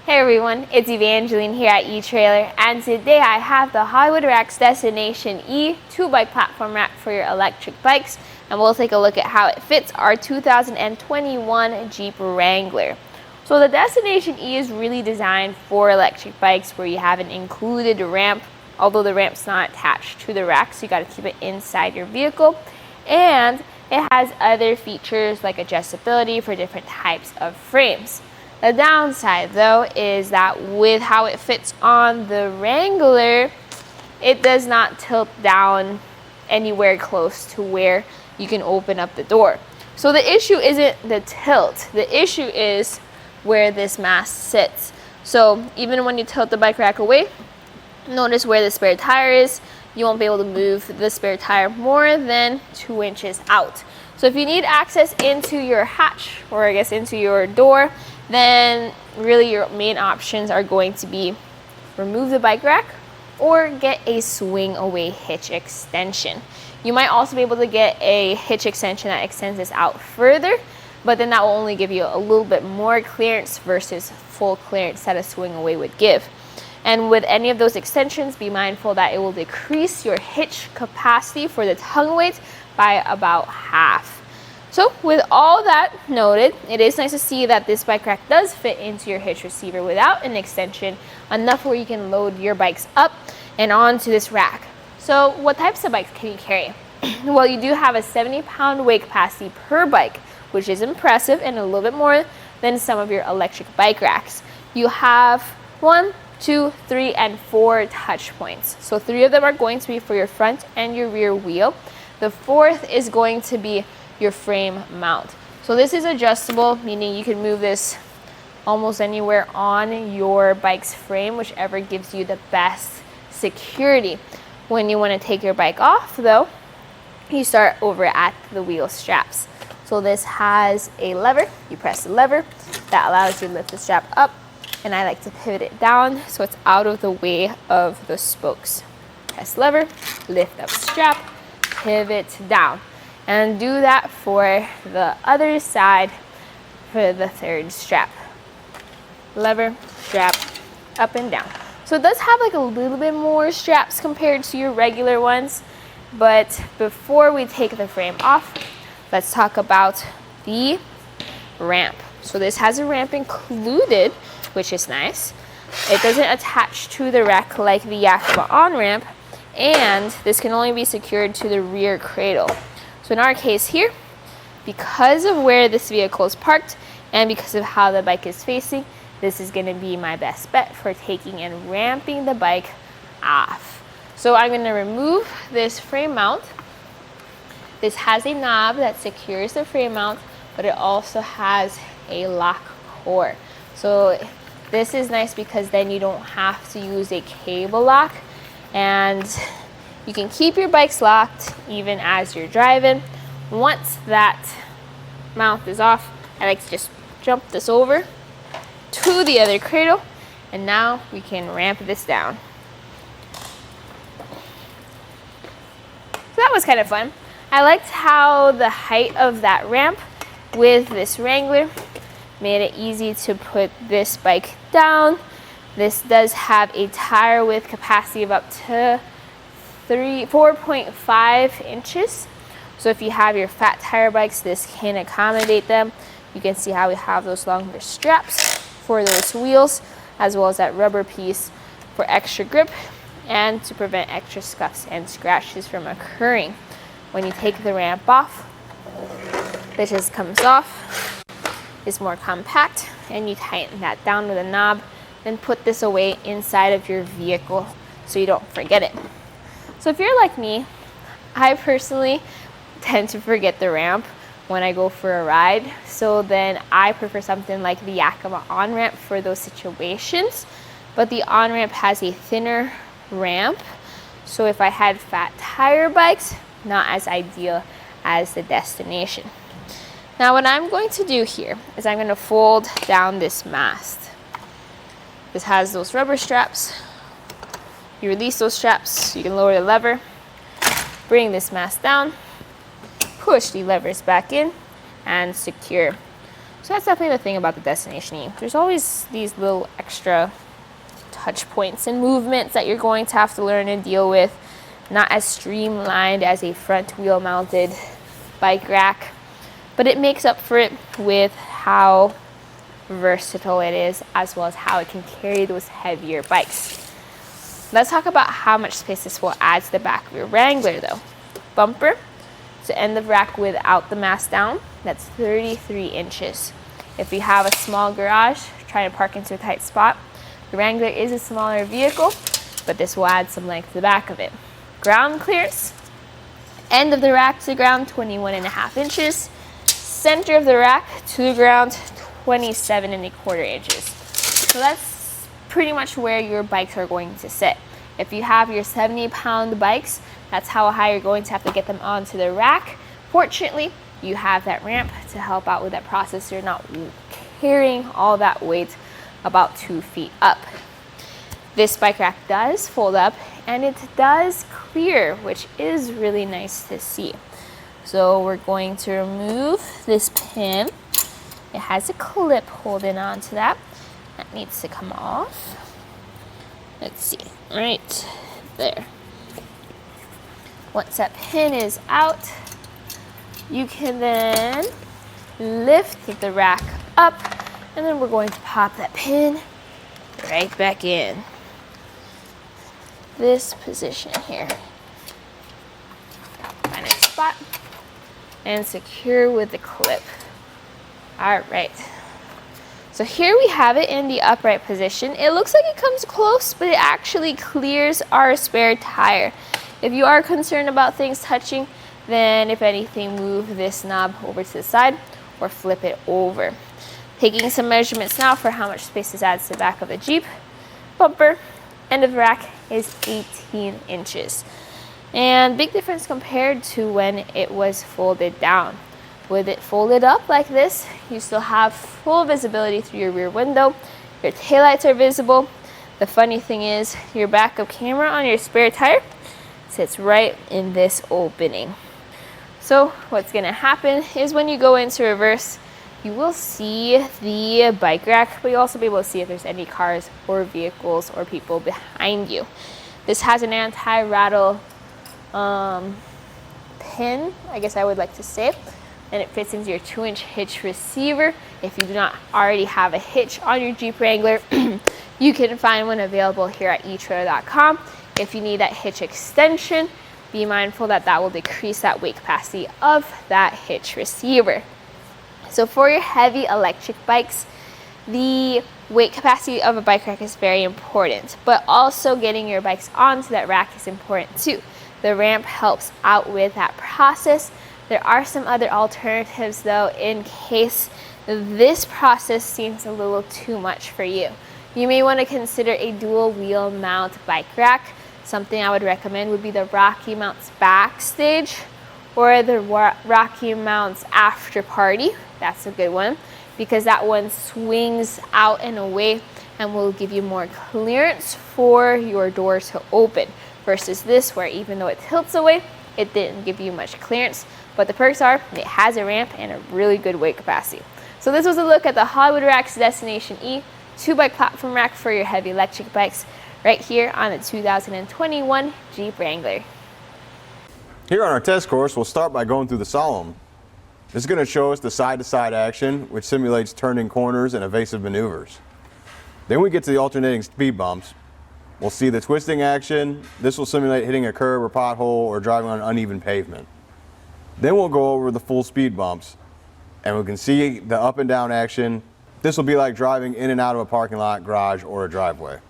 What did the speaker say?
Hey everyone, it's Evangeline here at etrailer, and today I have the Hollywood Rack's Destination E 2-bike platform rack for your electric bikes, and we'll take a look at how it fits our 2021 Jeep Wrangler. So the Destination E is really designed for electric bikes where you have an included ramp, although the ramp's not attached to the rack, so you got to keep it inside your vehicle, and it has other features like adjustability for different types of frames. The downside though is that with how it fits on the Wrangler, it does not tilt down anywhere close to where you can open up the door. So the issue isn't the tilt, the issue is where this mast sits. So even when you tilt the bike rack away, notice where the spare tire is. You won't be able to move the spare tire more than 2 inches out. So if you need access into your hatch, or I guess into your door, then really your main options are going to be remove the bike rack or get a swing away hitch extension. You might also be able to get a hitch extension that extends this out further, but then that will only give you a little bit more clearance versus full clearance that a swing away would give. And with any of those extensions, be mindful that it will decrease your hitch capacity for the tongue weight by about half. So with all that noted, it is nice to see that this bike rack does fit into your hitch receiver without an extension, enough where you can load your bikes up and onto this rack. So what types of bikes can you carry? Well, you do have a 70-pound weight capacity per bike, which is impressive and a little bit more than some of your electric bike racks. You have 1, 2, 3, and 4 touch points. So 3 of them are going to be for your front and your rear wheel. The 4th is going to be your frame mount. So this is adjustable, meaning you can move this almost anywhere on your bike's frame, whichever gives you the best security. When you want to take your bike off though, you start over at the wheel straps. So this has a lever, you press the lever, that allows you to lift the strap up, and I like to pivot it down so it's out of the way of the spokes. Press lever, lift up strap, pivot down. And do that for the other side for the 3rd strap. Lever, strap, up and down. So it does have like a little bit more straps compared to your regular ones. But before we take the frame off, let's talk about the ramp. So this has a ramp included, which is nice. It doesn't attach to the rack like the Yakima on-ramp, and this can only be secured to the rear cradle. So in our case here, because of where this vehicle is parked and because of how the bike is facing, this is going to be my best bet for taking and ramping the bike off. So I'm going to remove this frame mount. This has a knob that secures the frame mount, but it also has a lock core. So this is nice because then you don't have to use a cable lock, and you can keep your bikes locked even as you're driving. Once that mount is off, I like to just jump this over to the other cradle, and now we can ramp this down. So that was kind of fun. I liked how the height of that ramp with this Wrangler made it easy to put this bike down. This does have a tire width capacity of up to 4.5 inches. So if you have your fat tire bikes, this can accommodate them. You can see how we have those longer straps for those wheels, as well as that rubber piece for extra grip and to prevent extra scuffs and scratches from occurring. When you take the ramp off, this just comes off. It's more compact, and you tighten that down with a knob, then put this away inside of your vehicle so you don't forget it. So if you're like me, I personally tend to forget the ramp when I go for a ride. So then I prefer something like the Yakima on-ramp for those situations. But the on-ramp has a thinner ramp. So if I had fat tire bikes, not as ideal as the Destination. Now what I'm going to do here is I'm going to fold down this mast. This has those rubber straps. You release those straps so you can lower the lever, bring this mast down, push the levers back in, and secure. So that's definitely the thing about the Destination E. There's always these little extra touch points and movements that you're going to have to learn and deal with. Not as streamlined as a front wheel mounted bike rack, but it makes up for it with how versatile it is, as well as how it can carry those heavier bikes. Let's talk about how much space this will add to the back of your Wrangler though. Bumper to end of rack without the mast down, that's 33 inches. If you have a small garage, trying to park into a tight spot, the Wrangler is a smaller vehicle, but this will add some length to the back of it. Ground clearance, end of the rack to the ground, 21.5 inches. Center of the rack to the ground, 27.25 inches. So that's pretty much where your bikes are going to sit. If you have your 70-pound bikes, that's how high you're going to have to get them onto the rack. Fortunately, you have that ramp to help out with that process. You're not carrying all that weight about 2 feet up. This bike rack does fold up and it does clear, which is really nice to see. So we're going to remove this pin. It has a clip holding on to that. That needs to come off. Let's see, right there. Once that pin is out, you can then lift the rack up, and then we're going to pop that pin right back in this position here. Find a spot and secure with the clip. All right. So here we have it in the upright position. It looks like it comes close, but it actually clears our spare tire. If you are concerned about things touching, then if anything, move this knob over to the side or flip it over. Taking some measurements now for how much space this adds to the back of the Jeep. Bumper, end of rack is 18 inches. And big difference compared to when it was folded down. With it folded up like this, you still have full visibility through your rear window. Your taillights are visible. The funny thing is, your backup camera on your spare tire sits right in this opening. So what's gonna happen is when you go into reverse, you will see the bike rack, but you'll also be able to see if there's any cars or vehicles or people behind you. This has an anti-rattle pin, I guess I would like to say, and it fits into your 2-inch hitch receiver. If you do not already have a hitch on your Jeep Wrangler, you can find one available here at etrailer.com. If you need that hitch extension, be mindful that that will decrease that weight capacity of that hitch receiver. So for your heavy electric bikes, the weight capacity of a bike rack is very important, but also getting your bikes onto that rack is important too. The ramp helps out with that process. There are some other alternatives though, in case this process seems a little too much for you. You may want to consider a dual wheel mount bike rack. Something I would recommend would be the Rocky Mounts Backstage or the Rocky Mounts After Party. That's a good one because that one swings out and away and will give you more clearance for your door to open versus this where even though it tilts away, it didn't give you much clearance. But the perks are it has a ramp and a really good weight capacity. So this was a look at the Hollywood Rack's Destination E 2-bike platform rack for your heavy electric bikes right here on the 2021 Jeep Wrangler. Here on our test course, we'll start by going through the Solemn. This is going to show us the side-to-side action, which simulates turning corners and evasive maneuvers. Then we get to the alternating speed bumps. We'll see the twisting action. This will simulate hitting a curb or pothole or driving on uneven pavement. Then we'll go over the full speed bumps, and we can see the up and down action. This will be like driving in and out of a parking lot, garage, or a driveway.